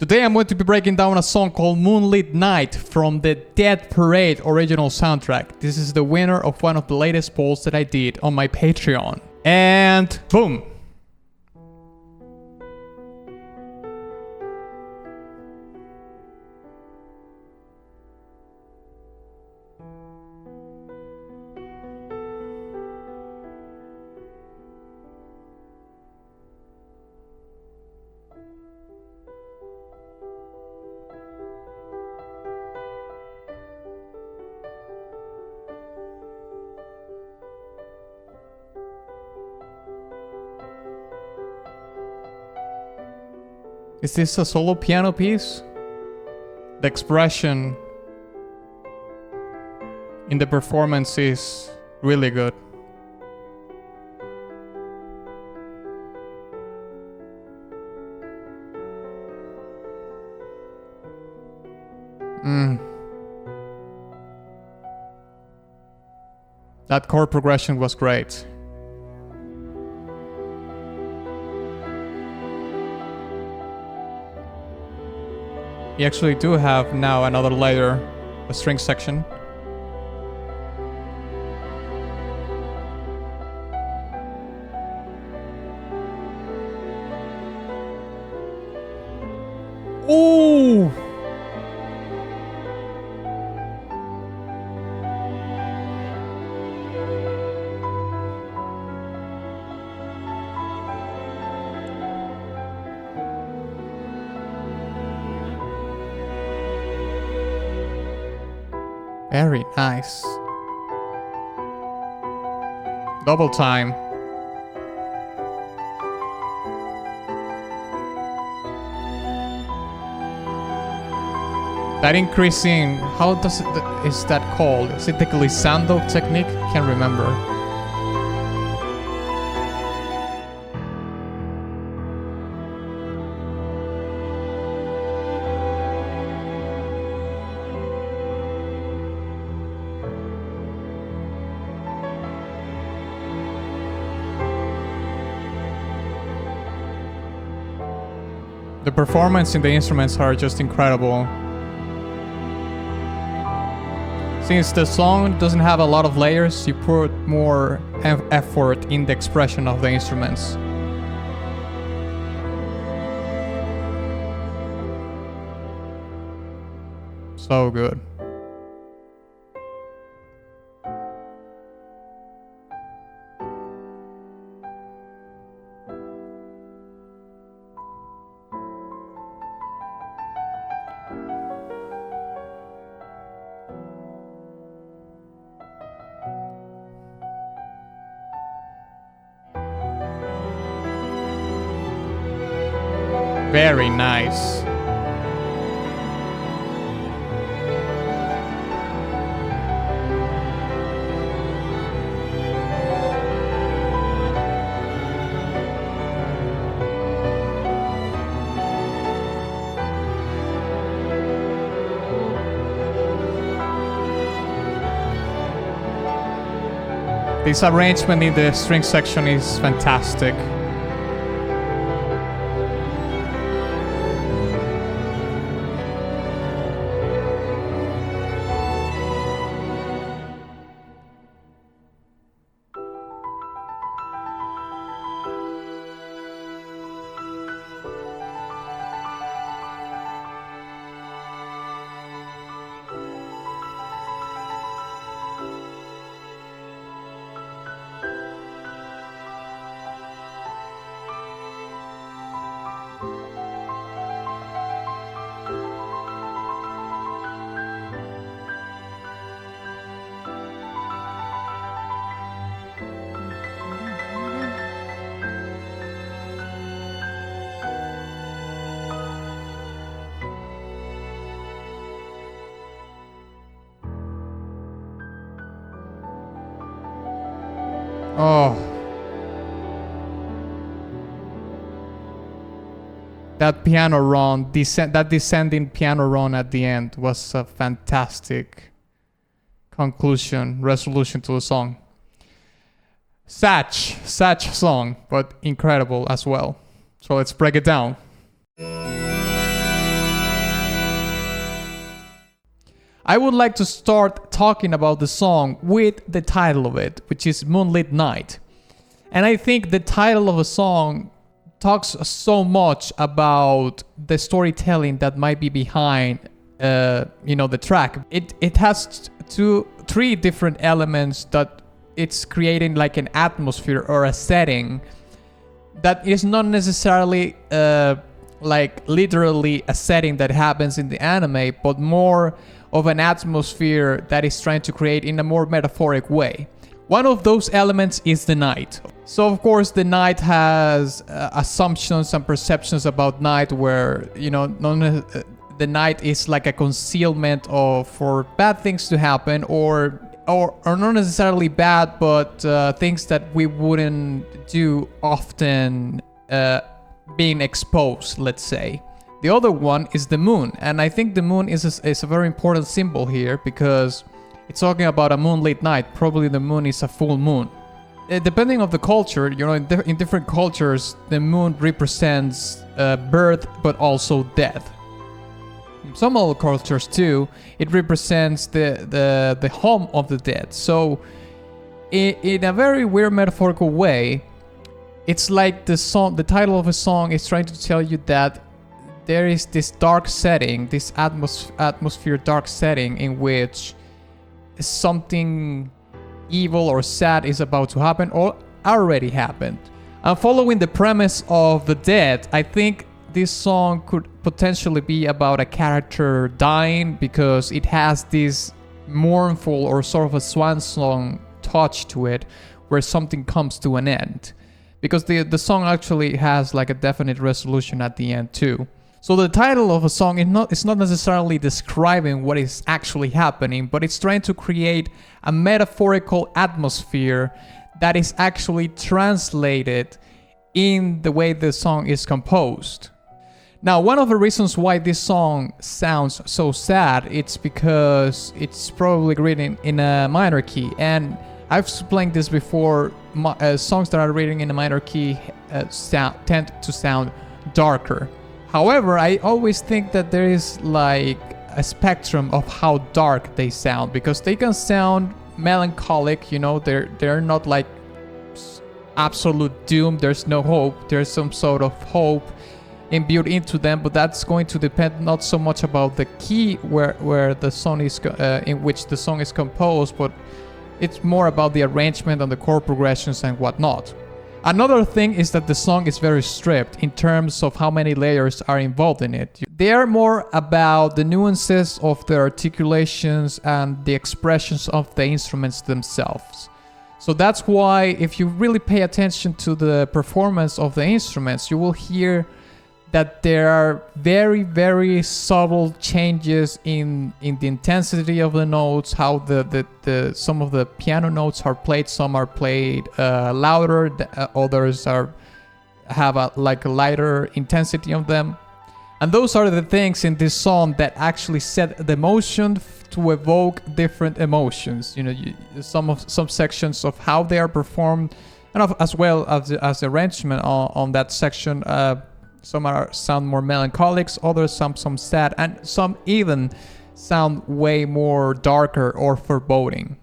Today I'm going to be breaking down a song called Moonlit Night from the Dead Parade original soundtrack. This is the winner of one of the latest polls that I did on my Patreon. And boom! Is this a solo piano piece? The expression in the performance is really good. That chord progression was great. You actually do have now another layer, a string section. Ooh! Very nice. Double time. That increasing, how does it, is that called? Is it the glissando technique? Can't remember. The performance in the instruments are just incredible. Since the song doesn't have a lot of layers, you put more effort in the expression of the instruments. So good. Very nice. This arrangement in the string section is fantastic. Oh. That piano run, that descending piano run at the end was a fantastic conclusion, resolution to the song. Sadge song, but incredible as well. So let's break it down. I would like to start talking about the song with the title of it, which is Moonlit Night. And I think the title of a song talks so much about the storytelling that might be behind the track. It has three different elements that it's creating like an atmosphere or a setting that is not necessarily like literally a setting that happens in the anime, but more of an atmosphere that is trying to create in a more metaphoric way. One of those elements is the night. So of course the night has assumptions and perceptions about night where, the night is like a concealment for bad things to happen or not necessarily bad, but things that we wouldn't do often being exposed, let's say. The other one is the moon, and I think the moon is a very important symbol here because it's talking about a moonlit night. Probably the moon is a full moon. Depending on the culture, in different cultures, the moon represents birth, but also death. In some other cultures too, it represents the home of the dead. So, in a very weird metaphorical way, it's like the title of a song is trying to tell you that there is this dark setting, this atmosphere dark setting in which something evil or sad is about to happen or already happened. And following the premise of the dead, I think this song could potentially be about a character dying because it has this mournful or sort of a swan song touch to it where something comes to an end. Because the song actually has like a definite resolution at the end too. So the title of a song is not necessarily describing what is actually happening, but it's trying to create a metaphorical atmosphere that is actually translated in the way the song is composed. Now, one of the reasons why this song sounds so sad, it's because it's probably written in a minor key. And I've explained this before, songs that are written in a minor key tend to sound darker. However, I always think that there is like a spectrum of how dark they sound because they can sound melancholic, they're not like absolute doom, there's no hope, there's some sort of hope imbued into them, but that's going to depend not so much about the key where the song is in which the song is composed, but it's more about the arrangement and the chord progressions and whatnot. Another thing is that the song is very stripped in terms of how many layers are involved in it. They are more about the nuances of the articulations and the expressions of the instruments themselves. So that's why if you really pay attention to the performance of the instruments, you will hear that there are very, very subtle changes in the intensity of the notes, how the some of the piano notes are played, some are played louder, others have a lighter intensity of them. And those are the things in this song that actually set the emotion to evoke different emotions. Some sections of how they are performed, and as well as the arrangement on that section. Some sound more melancholic, others some sad, and some even sound way more darker or foreboding.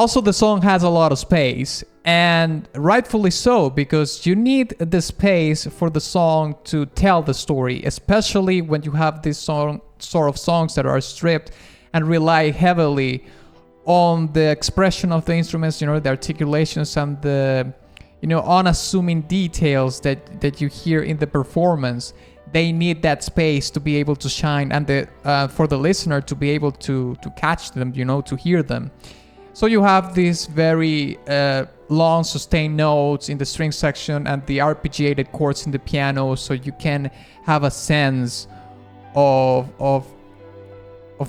Also, the song has a lot of space, and rightfully so, because you need the space for the song to tell the story, especially when you have this sort of songs that are stripped and rely heavily on the expression of the instruments, the articulations and the, unassuming details that you hear in the performance. They need that space to be able to shine, and for the listener to be able to catch them, to hear them. So you have these very long sustained notes in the string section and the arpeggiated chords in the piano, so you can have a sense of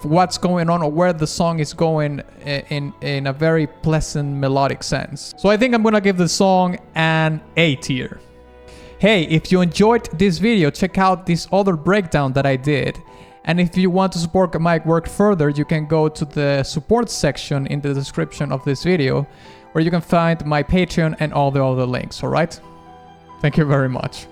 what's going on or where the song is going in a very pleasant melodic sense. So I think I'm gonna give the song an A tier. Hey, if you enjoyed this video, check out this other breakdown that I did. And if you want to support my work further, you can go to the support section in the description of this video, where you can find my Patreon and all the other links, alright? Thank you very much.